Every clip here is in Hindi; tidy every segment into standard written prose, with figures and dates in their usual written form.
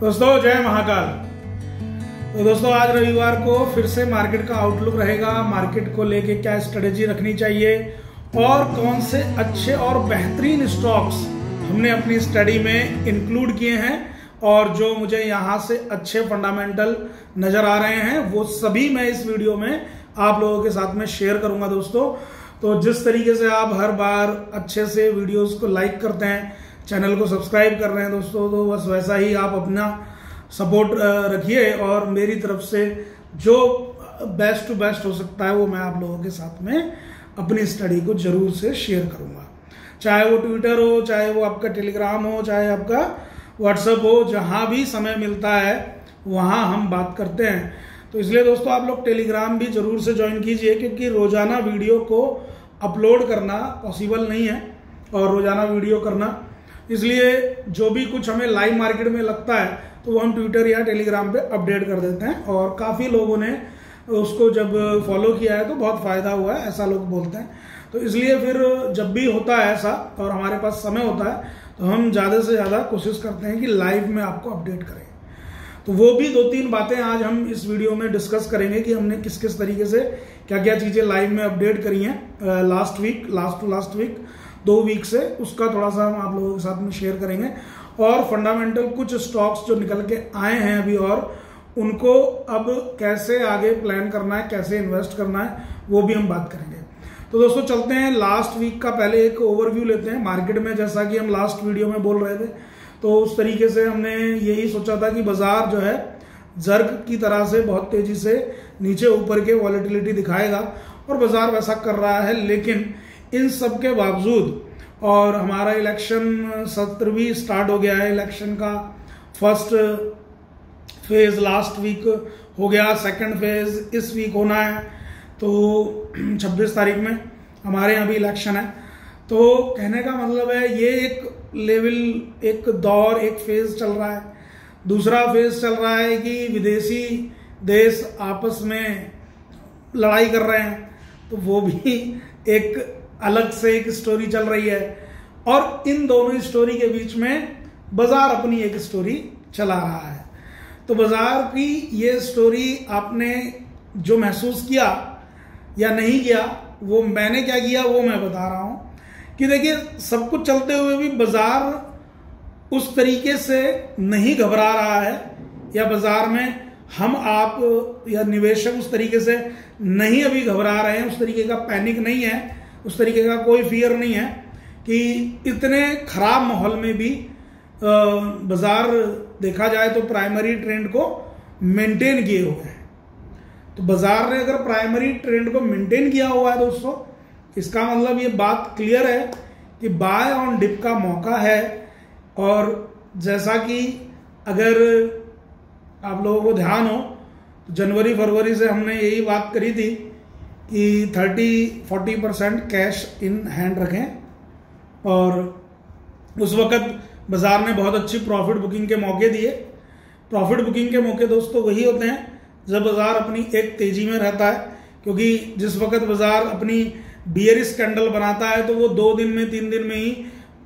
दोस्तों जय महाकाल। तो दोस्तों आज रविवार को फिर से मार्केट का आउटलुक रहेगा। मार्केट को लेके क्या स्ट्रेटेजी रखनी चाहिए और कौन से अच्छे और बेहतरीन स्टॉक्स हमने अपनी स्टडी में इंक्लूड किए हैं और जो मुझे यहाँ से अच्छे फंडामेंटल नजर आ रहे हैं वो सभी मैं इस वीडियो में आप लोगों के साथ में शेयर करूंगा। दोस्तों तो जिस तरीके से आप हर बार अच्छे से वीडियोस को लाइक करते हैं, चैनल को सब्सक्राइब कर रहे हैं दोस्तों, तो बस वैसा ही आप अपना सपोर्ट रखिए और मेरी तरफ से जो बेस्ट टू बेस्ट हो सकता है वो मैं आप लोगों के साथ में अपनी स्टडी को जरूर से शेयर करूंगा। चाहे वो ट्विटर हो, चाहे वो आपका टेलीग्राम हो, चाहे आपका व्हाट्सएप हो, जहां भी समय मिलता है वहां हम बात करते हैं। तो इसलिए दोस्तों आप लोग टेलीग्राम भी जरूर से ज्वाइन कीजिए, क्योंकि रोजाना वीडियो को अपलोड करना पॉसिबल नहीं है और रोजाना वीडियो करना, इसलिए जो भी कुछ हमें लाइव मार्केट में लगता है तो वो हम ट्विटर या टेलीग्राम पे अपडेट कर देते हैं और काफ़ी लोगों ने उसको जब फॉलो किया है तो बहुत फ़ायदा हुआ है, ऐसा लोग बोलते हैं। तो इसलिए फिर जब भी होता है ऐसा और हमारे पास समय होता है तो हम ज़्यादा से ज़्यादा कोशिश करते हैं कि लाइव में आपको अपडेट करें। तो वो भी 2-3 बातें आज हम इस वीडियो में डिस्कस करेंगे कि हमने किस किस तरीके से क्या क्या चीज़ें लाइव में अपडेट करी हैं लास्ट वीक 2 वीक से, उसका थोड़ा सा हम आप लोगों के साथ में शेयर करेंगे और फंडामेंटल कुछ स्टॉक्स जो निकल के आए हैं अभी और उनको अब कैसे आगे प्लान करना है, कैसे इन्वेस्ट करना है, वो भी हम बात करेंगे। तो दोस्तों चलते हैं लास्ट वीक का पहले एक ओवरव्यू लेते हैं मार्केट में। जैसा कि हम लास्ट वीडियो में बोल रहे थे तो उस तरीके से हमने यही सोचा था कि बाजार जो है जर्ग की तरह से बहुत तेजी से नीचे ऊपर के वॉलेटिलिटी दिखाएगा और बाजार वैसा कर रहा है। लेकिन इन सब के बावजूद और हमारा इलेक्शन सत्र भी स्टार्ट हो गया है, इलेक्शन का फर्स्ट फेज लास्ट वीक हो गया, सेकंड फेज इस वीक होना है। तो 26 तारीख में हमारे यहाँ भी इलेक्शन है। तो कहने का मतलब है ये एक लेवल, एक दौर, एक फेज चल रहा है। दूसरा फेज चल रहा है कि विदेशी देश आपस में लड़ाई कर रहे हैं, तो वो भी एक अलग से एक स्टोरी चल रही है और इन दोनों स्टोरी के बीच में बाजार अपनी एक स्टोरी चला रहा है। तो बाजार की ये स्टोरी आपने जो महसूस किया या नहीं किया, वो मैंने क्या किया वो मैं बता रहा हूं कि देखिए सब कुछ चलते हुए भी बाजार उस तरीके से नहीं घबरा रहा है या बाजार में हम आप या निवेशक उस तरीके से नहीं अभी घबरा रहे हैं, उस तरीके का पैनिक नहीं है, उस तरीके का कोई फियर नहीं है कि इतने खराब माहौल में भी बाजार देखा जाए तो प्राइमरी ट्रेंड को मेंटेन किए हुए हैं। तो बाजार ने अगर प्राइमरी ट्रेंड को मेंटेन किया हुआ है दोस्तों, इसका मतलब ये बात क्लियर है कि बाय ऑन डिप का मौका है। और जैसा कि अगर आप लोगों को ध्यान हो तो जनवरी फरवरी से हमने यही बात करी थी कि 30-40% कैश इन हैंड रखें और उस वक्त बाजार ने बहुत अच्छी प्रॉफिट बुकिंग के मौके दिए। प्रॉफिट बुकिंग के मौके दोस्तों वही होते हैं जब बाजार अपनी एक तेजी में रहता है, क्योंकि जिस वक्त बाजार अपनी बियरिश कैंडल बनाता है तो वो 2 दिन में 3 दिन में ही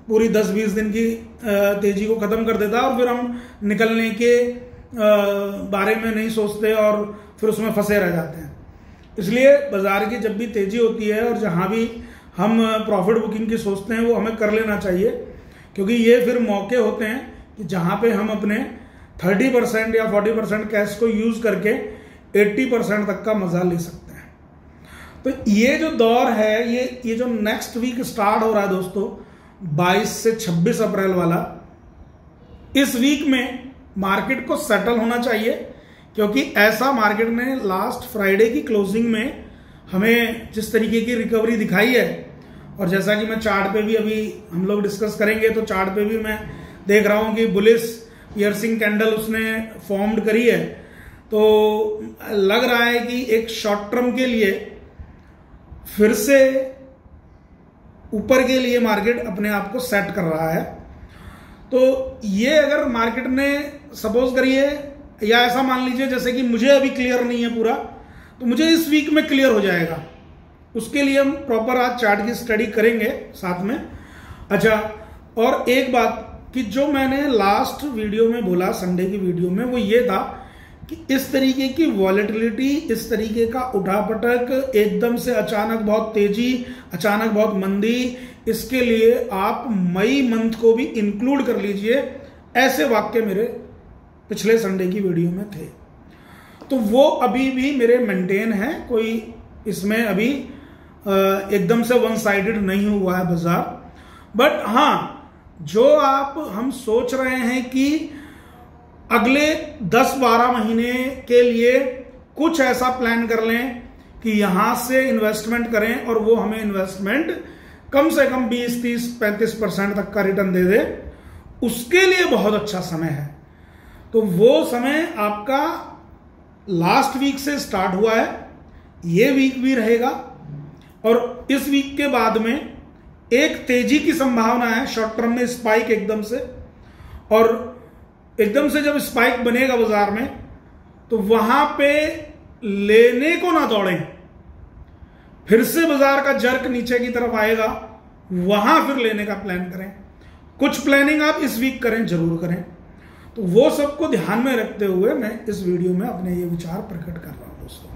पूरी 10-20 दिन की तेजी को खत्म कर देता है और फिर हम निकलने के बारे में नहीं सोचते और फिर उसमें फंसे रह जाते हैं। इसलिए बाजार की जब भी तेजी होती है और जहां भी हम प्रॉफिट बुकिंग की सोचते हैं वो हमें कर लेना चाहिए, क्योंकि ये फिर मौके होते हैं कि जहां पे हम अपने 30% या 40% कैश को यूज करके 80% तक का मजा ले सकते हैं। तो ये जो दौर है, ये जो नेक्स्ट वीक स्टार्ट हो रहा है दोस्तों 22 से 26 अप्रैल वाला, इस वीक में मार्केट को सेटल होना चाहिए, क्योंकि ऐसा मार्केट ने लास्ट फ्राइडे की क्लोजिंग में हमें जिस तरीके की रिकवरी दिखाई है और जैसा कि मैं चार्ट पे भी अभी हम लोग डिस्कस करेंगे, तो चार्ट पे भी मैं देख रहा हूं कि बुलिश पियर्सिंग कैंडल उसने फॉर्म्ड करी है। तो लग रहा है कि एक शॉर्ट टर्म के लिए फिर से ऊपर के लिए मार्केट अपने आप को सेट कर रहा है। तो ये अगर मार्केट ने सपोज करिए या ऐसा मान लीजिए जैसे कि मुझे अभी क्लियर नहीं है पूरा, तो मुझे इस वीक में क्लियर हो जाएगा। उसके लिए हम प्रॉपर आज चार्ट की स्टडी करेंगे साथ में। अच्छा, और एक बात कि जो मैंने लास्ट वीडियो में बोला, संडे की वीडियो में, वो ये था कि इस तरीके की वॉलेटिलिटी, इस तरीके का उठापटक, एकदम से अचानक बहुत तेजी, अचानक बहुत मंदी, इसके लिए आप मई मंथ को भी इंक्लूड कर लीजिए। ऐसे वाक्य मेरे पिछले संडे की वीडियो में थे, तो वो अभी भी मेरे मेंटेन है। कोई इसमें अभी एकदम से वन साइडेड नहीं हुआ है बाजार। बट हाँ, जो हम सोच रहे हैं कि अगले 10-12 महीने के लिए कुछ ऐसा प्लान कर लें कि यहां से इन्वेस्टमेंट करें और वो हमें इन्वेस्टमेंट कम से कम 20, 30, 35% तक का रिटर्न दे दे, उसके लिए बहुत अच्छा समय है। तो वो समय आपका लास्ट वीक से स्टार्ट हुआ है, ये वीक भी रहेगा, और इस वीक के बाद में एक तेजी की संभावना है शॉर्ट टर्म में, स्पाइक एकदम से। और एकदम से जब स्पाइक बनेगा बाजार में, तो वहां पे लेने को ना दौड़ें, फिर से बाजार का जर्क नीचे की तरफ आएगा, वहां फिर लेने का प्लान करें। कुछ प्लानिंग आप इस वीक करें, जरूर करें। तो वो सबको ध्यान में रखते हुए मैं इस वीडियो में अपने ये विचार प्रकट कर रहा हूं दोस्तों।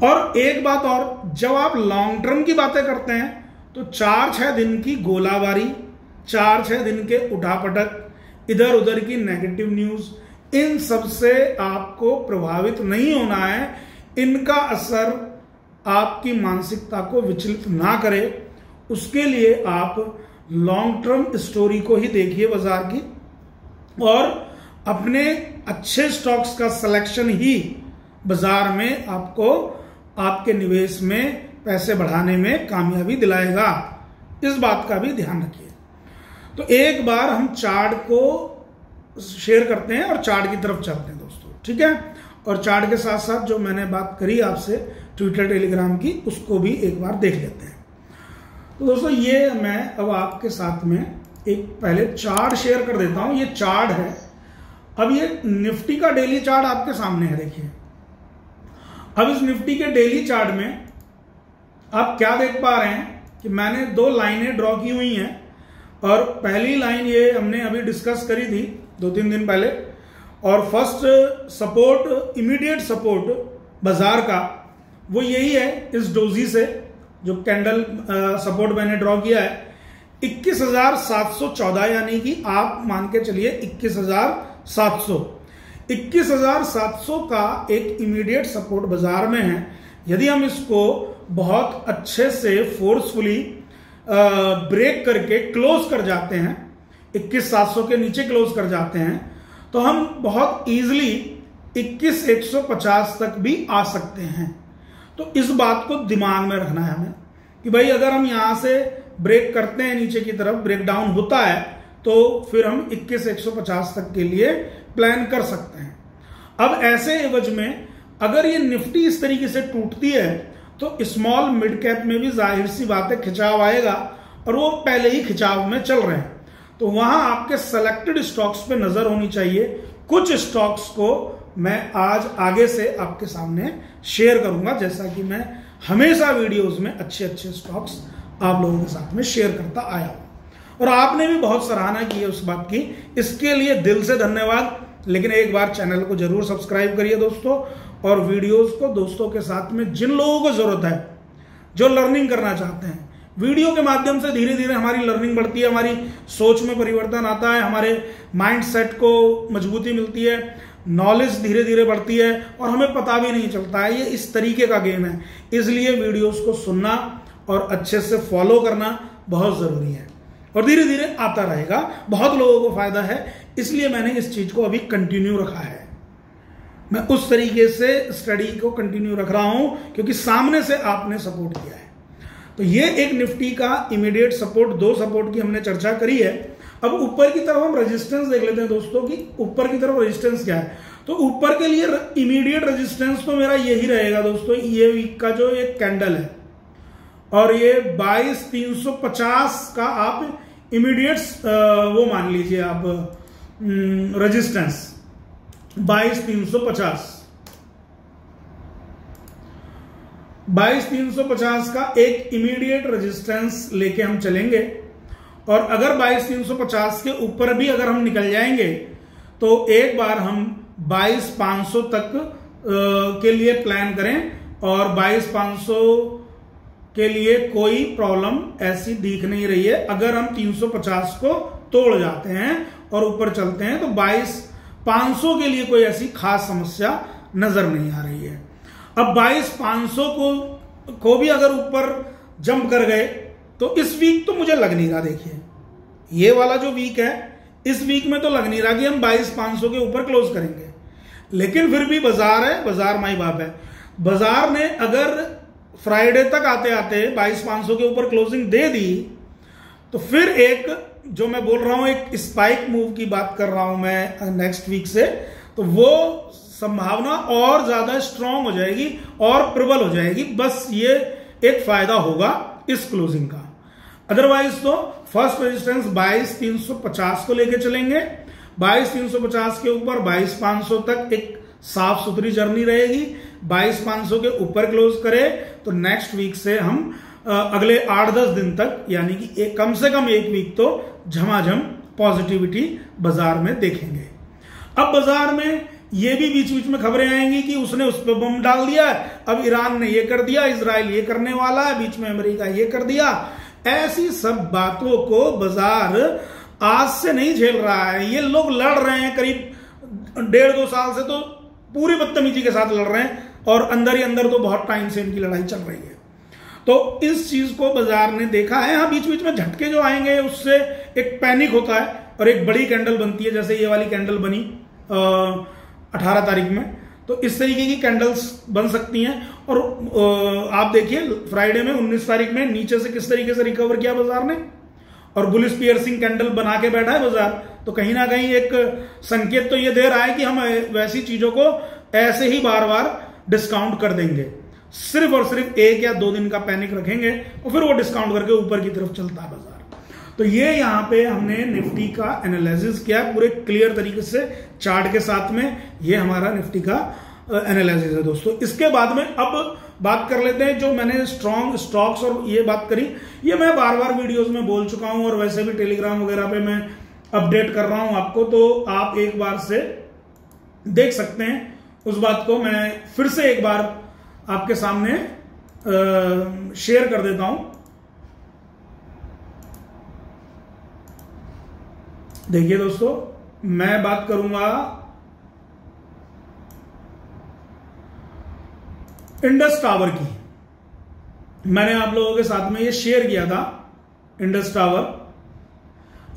और एक बात और, जब आप लॉन्ग टर्म की बातें करते हैं तो 4-6 दिन की गोलाबारी, 4-6 दिन के उठापटक, इधर उधर की नेगेटिव न्यूज, इन सब से आपको प्रभावित नहीं होना है। इनका असर आपकी मानसिकता को विचलित ना करे, उसके लिए आप लॉन्ग टर्म स्टोरी को ही देखिए बाजार की, और अपने अच्छे स्टॉक्स का सिलेक्शन ही बाजार में आपको आपके निवेश में पैसे बढ़ाने में कामयाबी दिलाएगा। इस बात का भी ध्यान रखिए। तो एक बार हम चार्ट को शेयर करते हैं और चार्ट की तरफ चलते हैं दोस्तों, ठीक है। और चार्ट के साथ साथ जो मैंने बात करी आपसे ट्विटर टेलीग्राम की, उसको भी एक बार देख लेते हैं। तो दोस्तों ये मैं अब आपके साथ में एक पहले चार्ट शेयर कर देता हूं। ये चार्ट है, अब ये निफ्टी का डेली चार्ट आपके सामने है, देखिए। अब इस निफ्टी के डेली चार्ट में आप क्या देख पा रहे हैं कि मैंने 2 लाइनें ड्रॉ की हुई हैं, और पहली लाइन ये हमने अभी डिस्कस करी थी 2-3 दिन पहले, और फर्स्ट सपोर्ट, इमीडिएट सपोर्ट बाजार का, वो यही है इस डोजी से, जो कैंडल सपोर्ट मैंने ड्रॉ किया है 21,714, यानी कि आप मान के चलिए 21,700 का एक इमीडिएट सपोर्ट बाजार में है। यदि हम इसको बहुत अच्छे से फोर्सफुली ब्रेक करके क्लोज कर जाते हैं, 21,700 के नीचे क्लोज कर जाते हैं, तो हम बहुत इजीली 21,150 तक भी आ सकते हैं। तो इस बात को दिमाग में रखना है हमें कि भाई अगर हम यहां से ब्रेक करते हैं, नीचे की तरफ ब्रेक डाउन होता है, तो फिर हम 21,150 तक के लिए प्लान कर सकते हैं। अब ऐसे एवज में अगर ये निफ्टी इस तरीके से टूटती है, तो स्मॉल मिड कैप में भी जाहिर सी बात है खिंचाव आएगा, और वो पहले ही खिंचाव में चल रहे हैं। तो वहां आपके सेलेक्टेड स्टॉक्स पे नजर होनी चाहिए। कुछ स्टॉक्स को मैं आज आगे से आपके सामने शेयर करूंगा, जैसा कि मैं हमेशा वीडियोस में अच्छे अच्छे स्टॉक्स आप लोगों के साथ में शेयर करता आया हूं। और आपने भी बहुत सराहना की है उस बात की, इसके लिए दिल से धन्यवाद। लेकिन एक बार चैनल को जरूर सब्सक्राइब करिए दोस्तों, और वीडियोस को दोस्तों के साथ में, जिन लोगों को जरूरत है, जो लर्निंग करना चाहते हैं, वीडियो के माध्यम से धीरे धीरे हमारी लर्निंग बढ़ती है, हमारी सोच में परिवर्तन आता है, हमारे माइंड सेट को मजबूती मिलती है, नॉलेज धीरे धीरे बढ़ती है, और हमें पता भी नहीं चलता है। ये इस तरीके का गेम है, इसलिए वीडियोस को सुनना और अच्छे से फॉलो करना बहुत जरूरी है, और धीरे धीरे आता रहेगा। बहुत लोगों को फायदा है, इसलिए मैंने इस चीज को अभी कंटिन्यू रखा है। मैं उस तरीके से स्टडी को कंटिन्यू रख रहा हूं क्योंकि सामने से आपने सपोर्ट किया है। तो ये एक निफ्टी का इमीडिएट सपोर्ट, 2 सपोर्ट की हमने चर्चा करी है। अब ऊपर की तरफ हम रेजिस्टेंस देख लेते हैं दोस्तों कि ऊपर की तरफ रेजिस्टेंस क्या है। तो ऊपर के लिए इमीडिएट रेजिस्टेंस तो मेरा यही रहेगा दोस्तों, ये वीक का जो एक कैंडल है, और ये 22,350 का आप इमीडिएट वो मान लीजिए आप रेजिस्टेंस 22,350 का एक इमीडिएट रेजिस्टेंस लेके हम चलेंगे। और अगर 22,350 के ऊपर भी अगर हम निकल जाएंगे तो एक बार हम 22,500 तक के लिए प्लान करें, और 22,500 के लिए कोई प्रॉब्लम ऐसी दिख नहीं रही है। अगर हम 350 को तोड़ जाते हैं और ऊपर चलते हैं तो 22,500 के लिए कोई ऐसी खास समस्या नजर नहीं आ रही है। अब 22,500 को भी अगर ऊपर जंप कर गए तो इस वीक तो मुझे लग नहीं रहा, देखिए ये वाला जो वीक है इस वीक में तो लग नहीं रहा कि हम 22,500 के ऊपर क्लोज करेंगे। लेकिन फिर भी बाजार है, बाजार माई बाप है। बाजार ने अगर फ्राइडे तक आते आते 22,500 के ऊपर क्लोजिंग दे दी तो फिर एक जो मैं बोल रहा हूं एक स्पाइक मूव की बात कर रहा हूं मैं नेक्स्ट वीक से, तो वो संभावना और ज्यादा स्ट्रांग हो जाएगी और प्रबल हो जाएगी। बस ये एक फायदा होगा इस क्लोजिंग का। अदरवाइज तो फर्स्ट रेजिस्टेंस 22,350 को लेके चलेंगे, 22,350 के ऊपर 22,500 तक एक साफ सुथरी जर्नी रहेगी। 22,500 के ऊपर क्लोज करे तो नेक्स्ट वीक से हम अगले 8-10 दिन तक, यानी कि कम से कम एक वीक तो झमाझम पॉजिटिविटी बाजार में देखेंगे। अब बाजार में ये भी बीच बीच में खबरें आएंगी कि उसने उस पर बम डाल दिया, अब ईरान ने ये कर दिया, इजराइल ये करने वाला है, बीच में अमेरिका ये कर दिया। ऐसी सब बातों को बाजार आज से नहीं झेल रहा है। ये लोग लड़ रहे हैं करीब 1.5-2 साल से, तो पूरी बदतमीजी के साथ लड़ रहे हैं, और अंदर ही अंदर तो बहुत टाइम से इनकी लड़ाई चल रही है। तो इस चीज को बाजार ने देखा है। हाँ, बीच बीच में झटके जो आएंगे उससे एक पैनिक होता है और एक बड़ी कैंडल बनती है, जैसे ये वाली कैंडल बनी 18 तारीख में। तो इस तरीके की कैंडल्स बन सकती हैं। और आप देखिए फ्राइडे में 19 तारीख में नीचे से किस तरीके से रिकवर किया बाजार ने, और बुलिश पियर्सिंग कैंडल बना के बैठा है बाजार। तो कहीं ना कहीं एक संकेत तो ये दे रहा है कि हम वैसी चीजों को ऐसे ही बार बार डिस्काउंट कर देंगे, सिर्फ और सिर्फ 1 या 2 दिन का पैनिक रखेंगे और फिर वो डिस्काउंट करके ऊपर की तरफ चलता है बाजार। तो ये यहां पे हमने निफ्टी का एनालिसिस किया पूरे क्लियर तरीके से चार्ट के साथ में। ये हमारा निफ्टी का एनालिसिस है दोस्तों। इसके बाद में अब बात कर लेते हैं जो मैंने स्ट्रॉन्ग स्टॉक्स और ये बात करी, ये मैं बार बार वीडियोस में बोल चुका हूं और वैसे भी टेलीग्राम वगैरह पे मैं अपडेट कर रहा हूं आपको, तो आप एक बार से देख सकते हैं उस बात को। मैं फिर से एक बार आपके सामने शेयर कर देता हूं। देखिए दोस्तों, मैं बात करूंगा इंडस टावर की। मैंने आप लोगों के साथ में ये शेयर किया था इंडस टावर,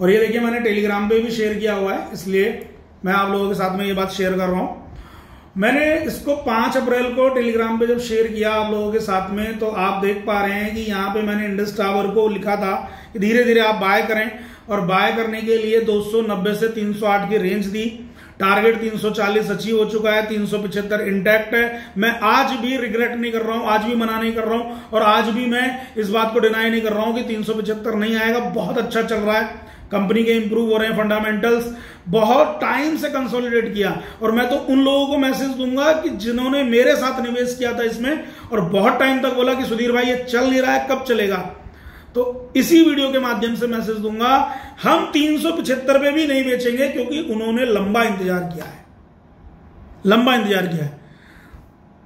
और ये देखिए मैंने टेलीग्राम पे भी शेयर किया हुआ है, इसलिए मैं आप लोगों के साथ में ये बात शेयर कर रहा हूं। मैंने इसको 5 अप्रैल को टेलीग्राम पे जब शेयर किया आप लोगों के साथ में, तो आप देख पा रहे हैं कि यहां पे मैंने इंडस टावर को लिखा था कि धीरे धीरे आप बाय करें, और बाय करने के लिए 290 से 308 की रेंज दी। टारगेट 340 अचीव हो चुका है, 375 इंटैक्ट है। मैं आज भी रिग्रेट नहीं कर रहा हूं, आज भी मना नहीं कर रहा हूं, और आज भी मैं इस बात को डिनाई नहीं कर रहा हूं कि 375 नहीं आएगा। बहुत अच्छा चल रहा है, कंपनी के इंप्रूव हो रहे हैं फंडामेंटल्स, बहुत टाइम से कंसोलिडेट किया। और मैं तो उन लोगों को मैसेज दूंगा कि जिन्होंने मेरे साथ निवेश किया था इसमें और बहुत टाइम तक बोला कि सुधीर भाई ये चल नहीं रहा है, कब चलेगा, तो इसी वीडियो के माध्यम से मैसेज दूंगा, हम 375 पे भी नहीं बेचेंगे, क्योंकि उन्होंने लंबा इंतजार किया है, लंबा इंतजार किया है।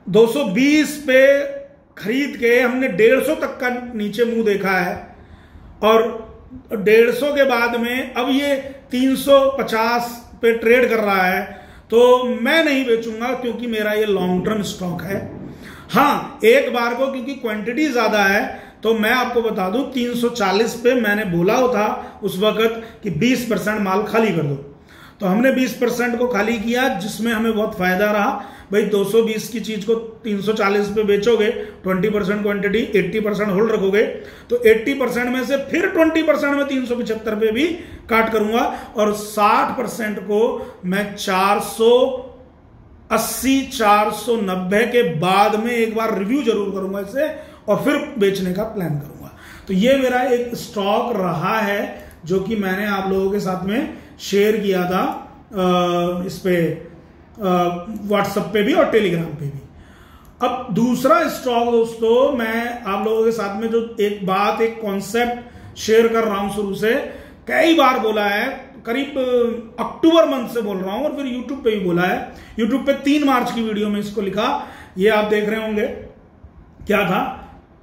220 पे खरीद के हमने 150 तक का नीचे मुंह देखा है, और 150 के बाद में अब ये 350 पे ट्रेड कर रहा है। तो मैं नहीं बेचूंगा, क्योंकि मेरा ये लॉन्ग टर्म स्टॉक है। हाँ, एक बार को क्योंकि क्वांटिटी ज्यादा है, तो मैं आपको बता दूं 340 पे मैंने बोला था उस वक्त कि 20% माल खाली कर दो, तो हमने 20% को खाली किया, जिसमें हमें बहुत फायदा रहा। भाई 220 की चीज को 340 पे बेचोगे, 20% क्वांटिटी, 80% होल्ड रखोगे, तो 80% में से फिर 20% में 375 पे भी काट करूंगा, और 60% को मैं 480, 490 के बाद में एक बार रिव्यू जरूर करूंगा इसे, और फिर बेचने का प्लान करूंगा। तो ये मेरा एक स्टॉक रहा है जो कि मैंने आप लोगों के साथ में शेयर किया था इस पे व्हाट्सएप पे भी और टेलीग्राम पे भी। अब दूसरा स्टॉक दोस्तों, मैं आप लोगों के साथ में जो एक बात, एक कॉन्सेप्ट शेयर कर रहा हूं शुरू से, कई बार बोला है, करीब अक्टूबर मंथ से बोल रहा हूं, और फिर यूट्यूब पे भी बोला है। यूट्यूब पे 3 मार्च की वीडियो में इसको लिखा, ये आप देख रहे होंगे, क्या था,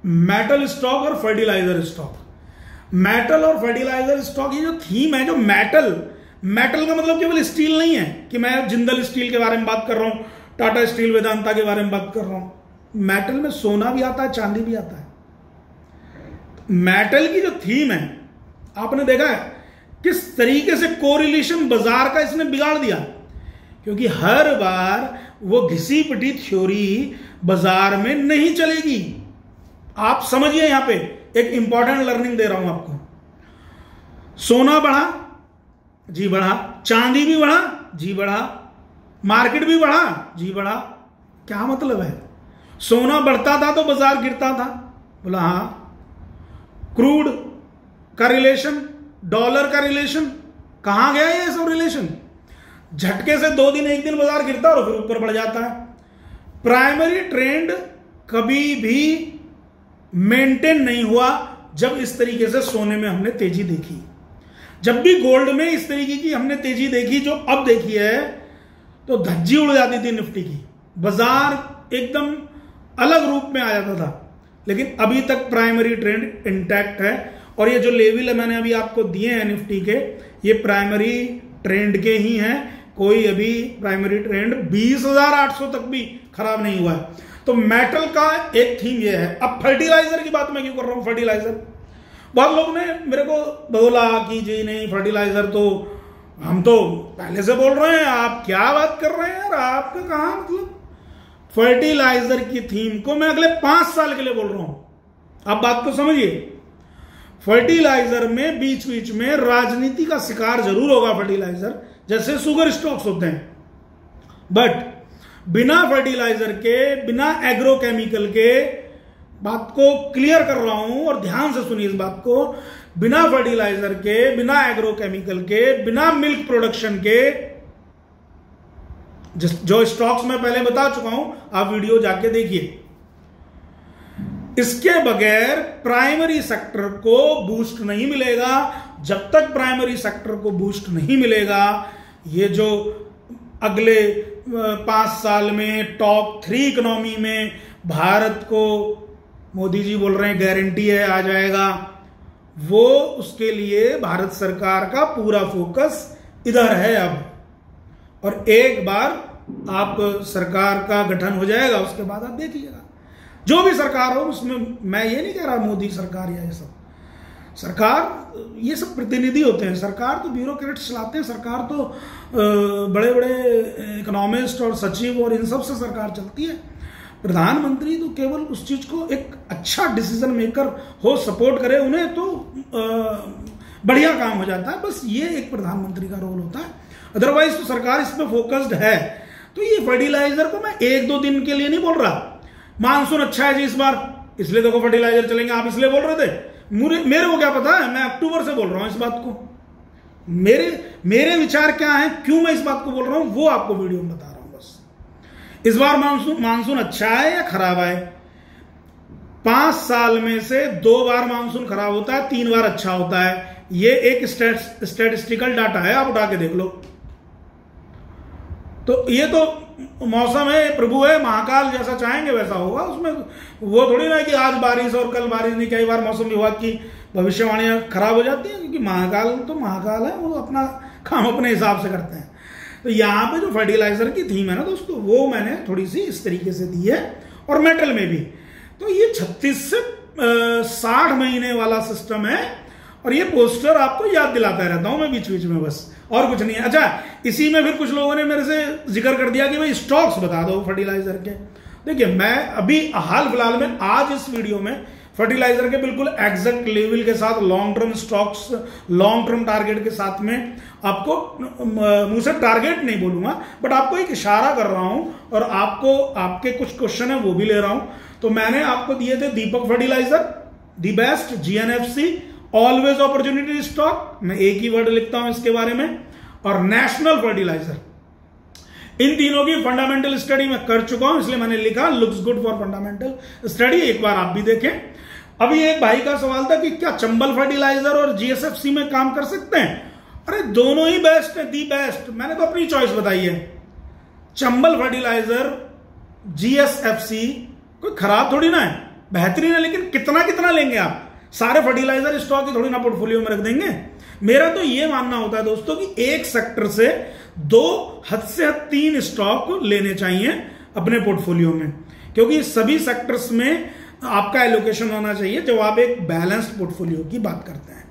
मेटल स्टॉक और फर्टिलाइजर स्टॉक। मेटल और फर्टिलाइजर स्टॉक, ये जो थीम है, जो मेटल का मतलब केवल स्टील नहीं है कि मैं जिंदल स्टील के बारे में बात कर रहा हूं, टाटा स्टील, वेदांता के बारे में बात कर रहा हूं। मेटल में सोना भी आता है, चांदी भी आता है। मेटल की जो थीम है, आपने देखा है किस तरीके से कोरिलेशन बाजार का इसने बिगाड़ दिया, क्योंकि हर बार वो घिसी पिटी थ्योरी बाजार में नहीं चलेगी। आप समझिए, यहां पे एक इंपॉर्टेंट लर्निंग दे रहा हूं आपको। सोना बढ़ा जी बढ़ा, चांदी भी बढ़ा जी बढ़ा, मार्केट भी बढ़ा जी बढ़ा। क्या मतलब है? सोना बढ़ता था तो बाजार गिरता था, बोला हां। क्रूड का रिलेशन, डॉलर का रिलेशन, कहां गया ये सब रिलेशन? झटके से 2 दिन 1 दिन बाजार गिरता और फिर ऊपर बढ़ जाता है। प्राइमरी ट्रेंड कभी भी मेंटेन नहीं हुआ जब इस तरीके से सोने में हमने तेजी देखी। जब भी गोल्ड में इस तरीके की हमने तेजी देखी जो अब देखी है, तो धज्जी उड़ जाती थी निफ्टी की, बाजार एकदम अलग रूप में आ जाता था। लेकिन अभी तक प्राइमरी ट्रेंड इंटैक्ट है, और ये जो लेवल मैंने अभी आपको दिए हैं निफ्टी के, ये प्राइमरी ट्रेंड के ही हैं। कोई अभी प्राइमरी ट्रेंड 20,800 तक भी खराब नहीं हुआ है। तो मेटल का एक थीम ये है। अब फर्टिलाइजर की बात मैं क्यों कर रहा हूं? फर्टिलाइजर, बहुत लोगों ने मेरे को बोला कि जी नहीं, फर्टिलाइजर तो हम तो पहले से बोल रहे हैं, आप क्या बात कर रहे हैं यार, आपका कहां मतलब। फर्टिलाइजर की थीम को मैं अगले 5 साल के लिए बोल रहा हूं। आप बात को समझिए। फर्टिलाइजर में बीच बीच में राजनीति का शिकार जरूर होगा फर्टिलाइजर, जैसे शुगर स्टॉक्स होते हैं, बट बिना फर्टिलाइजर के, बिना एग्रोकेमिकल के, बात को क्लियर कर रहा हूं और ध्यान से सुनिए इस बात को, बिना फर्टिलाइजर के, बिना एग्रोकेमिकल के, बिना मिल्क प्रोडक्शन के, जो स्टॉक्स मैं पहले बता चुका हूं, आप वीडियो जाके देखिए, इसके बगैर प्राइमरी सेक्टर को बूस्ट नहीं मिलेगा। जब तक प्राइमरी सेक्टर को बूस्ट नहीं मिलेगा, ये जो अगले 5 साल में टॉप 3 इकोनॉमी में भारत को मोदी जी बोल रहे हैं गारंटी है आ जाएगा, वो उसके लिए भारत सरकार का पूरा फोकस इधर है अब। और एक बार आप सरकार का गठन हो जाएगा, उसके बाद आप देख लीजिएगा, जो भी सरकार हो उसमें, मैं ये नहीं कह रहा मोदी सरकार या ये सब सरकार, ये सब प्रतिनिधि होते हैं। सरकार तो ब्यूरोक्रेट्स चलाते हैं, सरकार तो बड़े बड़े इकोनॉमिस्ट और सचिव और इन सब से सरकार चलती है। प्रधानमंत्री तो केवल उस चीज को एक अच्छा डिसीजन मेकर हो, सपोर्ट करे उन्हें, तो बढ़िया काम हो जाता है। बस ये एक प्रधानमंत्री का रोल होता है, अदरवाइज तो सरकार इस पर फोकस्ड है। तो ये फर्टिलाइजर को मैं 1-2 दिन के लिए नहीं बोल रहा। मानसून अच्छा है जी इस बार, इसलिए देखो फर्टिलाइजर चलेंगे, आप इसलिए बोल रहे थे। मेरे को क्या पता है, मैं अक्टूबर से बोल रहा हूं इस बात को। मेरे विचार क्या है, क्यों मैं इस बात को बोल रहा हूं, वो आपको वीडियो में बता रहा हूं। बस इस बार मानसून अच्छा है या खराब है? 5 साल में से 2 बार मानसून खराब होता है, 3 बार अच्छा होता है। ये एक स्टैटिस्टिकल डाटा है, आप उठा के देख लो। तो ये तो मौसम है, प्रभु है, महाकाल जैसा चाहेंगे वैसा होगा। उसमें वो थोड़ी ना कि आज बारिश और कल बारिश नहीं। कई बार मौसम विभाग की भविष्यवाणियां खराब हो जाती हैं, क्योंकि महाकाल तो महाकाल है, वो अपना काम अपने हिसाब से करते हैं। तो यहाँ पे जो फर्टिलाइजर की थीम है ना दोस्तों, वो मैंने थोड़ी सी इस तरीके से दी है, और मेटल में भी। तो ये 36 से 60 महीने वाला सिस्टम है, और ये पोस्टर आपको याद दिलाता रहता हूं मैं बीच बीच में, बस और कुछ नहीं है। अच्छा, इसी में फिर कुछ लोगों ने मेरे से जिक्र कर दिया कि भाई स्टॉक्स बता दो फर्टिलाइजर के। देखिए, मैं अभी हाल फिलहाल में आज इस वीडियो में फर्टिलाइजर के बिल्कुल एग्जैक्ट लेवल के साथ, long term stocks, long term target के साथ में आपको मुंह से टारगेट नहीं बोलूंगा, बट आपको एक इशारा कर रहा हूं, और आपको आपके कुछ क्वेश्चन है वो भी ले रहा हूं। तो मैंने आपको दिए थे Deepak fertiliser, the best, GNFC, always opportunity stock, मैं एक ही वर्ड लिखता हूं इसके बारे में, और नेशनल फर्टिलाइजर। इन तीनों की फंडामेंटल स्टडी मैं कर चुका हूं, इसलिए मैंने लिखा looks good for fundamental study, एक बार आप भी देखें। अभी एक भाई का सवाल था कि क्या चंबल फर्टिलाइजर और जीएसएफसी में काम कर सकते हैं? अरे दोनों ही बेस्ट है, दी बेस्ट। मैंने तो अपनी चॉइस बताई है। चंबल फर्टिलाइजर, जीएसएफसी कोई खराब थोड़ी ना है, बेहतरीन है। लेकिन कितना कितना लेंगे आप? सारे फर्टिलाइजर स्टॉक ही थोड़ी ना पोर्टफोलियो में रख देंगे। मेरा तो यह मानना होता है दोस्तों कि एक सेक्टर से 2 हद से हद 3 स्टॉक लेने चाहिए अपने पोर्टफोलियो में, क्योंकि सभी सेक्टर्स में आपका एलोकेशन होना चाहिए जब आप एक बैलेंस्ड पोर्टफोलियो की बात करते हैं।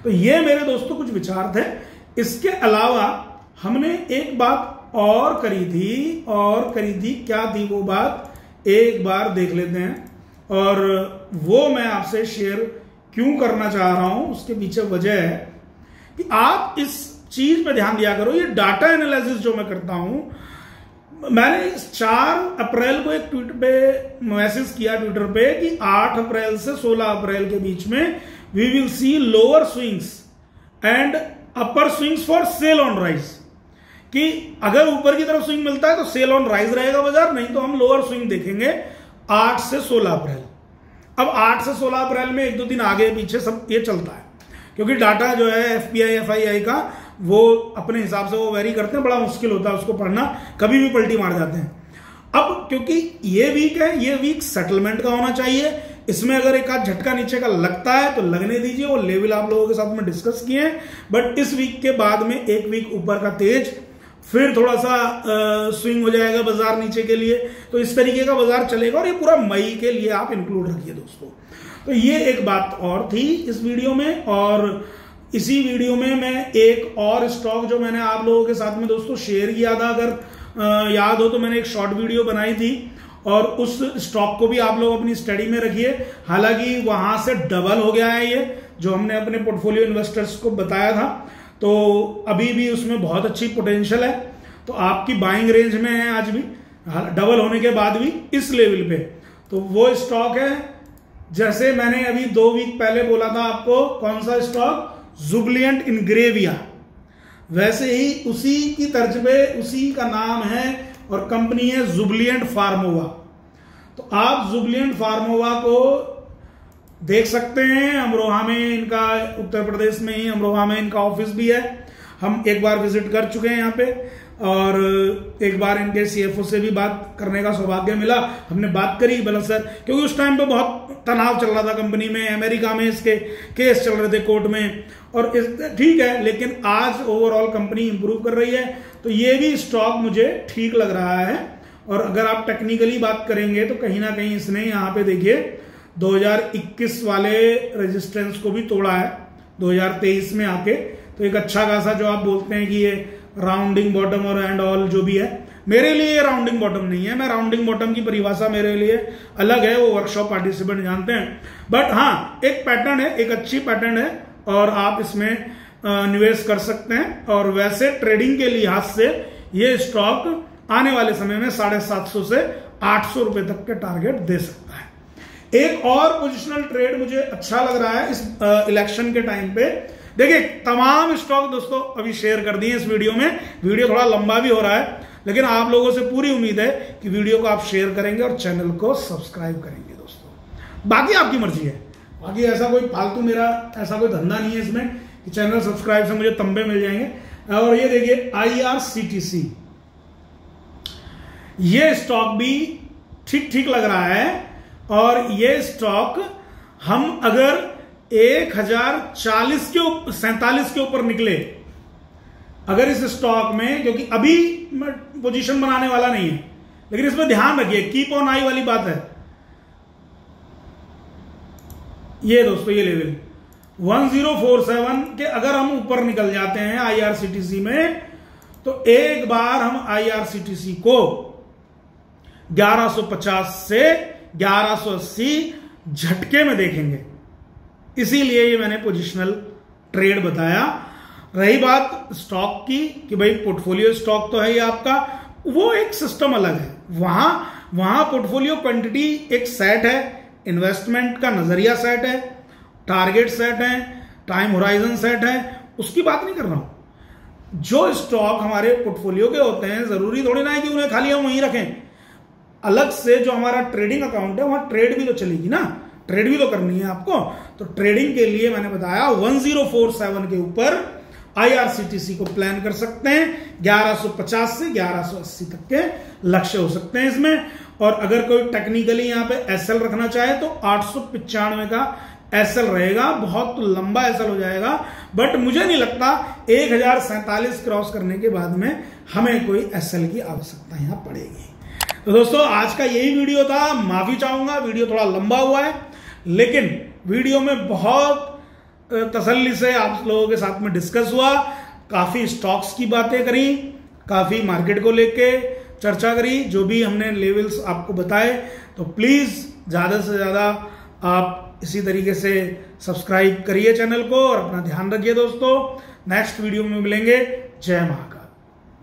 तो ये मेरे दोस्तों कुछ विचार थे। इसके अलावा हमने एक बात और करी थी, क्या थी वो बात, एक बार देख लेते हैं। और वो मैं आपसे शेयर क्यों करना चाह रहा हूं, उसके पीछे वजह है कि आप इस चीज पे ध्यान दिया करो। ये डाटा एनालिसिस जो मैं करता हूं, मैंने 4 अप्रैल को एक ट्वीट पे मैसेज किया ट्विटर पे कि 8 अप्रैल से 16 अप्रैल के बीच में we will see lower swings and upper swings for sale on rise, कि अगर ऊपर की तरफ स्विंग मिलता है तो सेल ऑन राइज रहेगा बाजार, नहीं तो हम लोअर स्विंग देखेंगे 8 से 16 अप्रैल। अब 8 से 16 अप्रैल में 1-2 दिन आगे पीछे सब ये चलता है, क्योंकि डाटा जो है एफपीआई एफआईआई का वो अपने हिसाब से वो वेरी करते हैं, बड़ा मुश्किल होता है उसको पढ़ना, कभी भी पलटी मार जाते हैं। अब क्योंकि ये वीक है, ये वीक सेटलमेंट का होना चाहिए, इसमें अगर एक आध झटका नीचे का लगता है तो लगने दीजिए, वो लेवल आप लोगों के साथ में डिस्कस किए हैं। बट इस वीक के बाद में एक वीक ऊपर का तेज, फिर थोड़ा सा स्विंग हो जाएगा बाजार नीचे के लिए, तो इस तरीके का बाजार चलेगा। और ये पूरा मई के लिए आप इंक्लूड रखिए दोस्तों। तो ये एक बात और थी इस वीडियो में। और इसी वीडियो में मैं एक और स्टॉक जो मैंने आप लोगों के साथ में दोस्तों शेयर किया था, अगर याद हो तो मैंने एक शॉर्ट वीडियो बनाई थी, और उस स्टॉक को भी आप लोग अपनी स्टडी में रखिए। हालांकि वहां से डबल हो गया है ये, जो हमने अपने पोर्टफोलियो इन्वेस्टर्स को बताया था, तो अभी भी उसमें बहुत अच्छी पोटेंशियल है। तो आपकी बाइंग रेंज में है आज भी, डबल होने के बाद भी इस लेवल पे। तो वो स्टॉक है, जैसे मैंने अभी 2 वीक पहले बोला था आपको, कौन सा स्टॉक, जुबिलिएंट इंग्रेविया, वैसे ही उसी की तर्ज पे उसी का नाम है और कंपनी है जुबिलिएंट फार्मोवा। तो आप जुबिलिएंट फार्मोवा को देख सकते हैं अमरोहा में, इनका उत्तर प्रदेश में ही अमरोहा में इनका ऑफिस भी है। हम एक बार विजिट कर चुके हैं यहाँ पे, और एक बार इनके सीएफओ से भी बात करने का सौभाग्य मिला। हमने बात करी भला सर, क्योंकि उस टाइम पे बहुत तनाव चल रहा था कंपनी में, अमेरिका में इसके केस चल रहे थे कोर्ट में, और ठीक है, लेकिन आज ओवरऑल कंपनी इंप्रूव कर रही है। तो ये भी स्टॉक मुझे ठीक लग रहा है। और अगर आप टेक्निकली बात करेंगे तो कहीं ना कहीं इसने यहाँ पे देखिए 2021 वाले रेजिस्टेंस को भी तोड़ा है 2023 में आके। तो एक अच्छा खासा, जो आप बोलते हैं कि ये राउंडिंग बॉटम और एंड ऑल जो भी है, मेरे लिए ये राउंडिंग बॉटम नहीं है। मैं राउंडिंग बॉटम की परिभाषा मेरे लिए अलग है, वो वर्कशॉप पार्टिसिपेंट जानते हैं। बट हाँ, एक पैटर्न है, एक अच्छी पैटर्न है, और आप इसमें निवेश कर सकते हैं। और वैसे ट्रेडिंग के लिहाज से ये स्टॉक आने वाले समय में 750 से 800 रुपए तक के टारगेट दे सकता है। एक और पोजिशनल ट्रेड मुझे अच्छा लग रहा है इस इलेक्शन के टाइम पे। देखिए, तमाम स्टॉक दोस्तों अभी शेयर कर दिए इस वीडियो में। वीडियो थोड़ा लंबा भी हो रहा है, लेकिन आप लोगों से पूरी उम्मीद है कि वीडियो को आप शेयर करेंगे और चैनल को सब्सक्राइब करेंगे दोस्तों। बाकी आपकी मर्जी है, बाकी ऐसा कोई फालतू मेरा ऐसा कोई धंधा नहीं है इसमें कि चैनल सब्सक्राइब से मुझे तंबे मिल जाएंगे। और ये देखिए IRCTC, ये स्टॉक भी ठीक ठीक लग रहा है। और ये स्टॉक हम अगर 1047 के ऊपर निकले अगर इस स्टॉक में, क्योंकि अभी पोजीशन बनाने वाला नहीं है, लेकिन इसमें ध्यान रखिए, कीप ऑन आई वाली बात है। ये दोस्तों ये लेवल 1047 के अगर हम ऊपर निकल जाते हैं IRCTC में, तो एक बार हम IRCTC को 1150 से 1180 झटके में देखेंगे। इसीलिए ये मैंने पोजिशनल ट्रेड बताया। रही बात स्टॉक की कि भाई पोर्टफोलियो स्टॉक तो है ये आपका, वो एक सिस्टम अलग है। वहां पोर्टफोलियो क्वांटिटी एक सेट है, इन्वेस्टमेंट का नजरिया सेट है, टारगेट सेट है, टाइम होराइजन सेट है, उसकी बात नहीं कर रहा हूं। जो स्टॉक हमारे पोर्टफोलियो के होते हैं, जरूरी थोड़ी ना है कि उन्हें खाली हम वहीं रखें। अलग से जो हमारा ट्रेडिंग अकाउंट है, वहां ट्रेड भी तो चलेगी ना। ट्रेड भी तो करनी है आपको। तो ट्रेडिंग के लिए मैंने बताया 1047 के ऊपर IRCTC को प्लान कर सकते हैं। 1150 से 1180 तक के लक्ष्य हो सकते हैं इसमें। और अगर कोई टेक्निकली यहां पे SL रखना चाहे तो 895 का SL रहेगा, बहुत लंबा SL हो जाएगा, बट मुझे नहीं लगता 1047 क्रॉस करने के बाद में हमें कोई SL की आवश्यकता यहां पड़ेगी। तो दोस्तों आज का यही वीडियो था, माफी चाहूंगा वीडियो थोड़ा लंबा हुआ है, लेकिन वीडियो में बहुत तसल्ली से आप लोगों के साथ में डिस्कस हुआ, काफी स्टॉक्स की बातें करी, काफी मार्केट को लेके चर्चा करी, जो भी हमने लेवल्स आपको बताए। तो प्लीज ज्यादा से ज्यादा आप इसी तरीके से सब्सक्राइब करिए चैनल को और अपना ध्यान रखिए दोस्तों। नेक्स्ट वीडियो में मिलेंगे। जय महाकाल।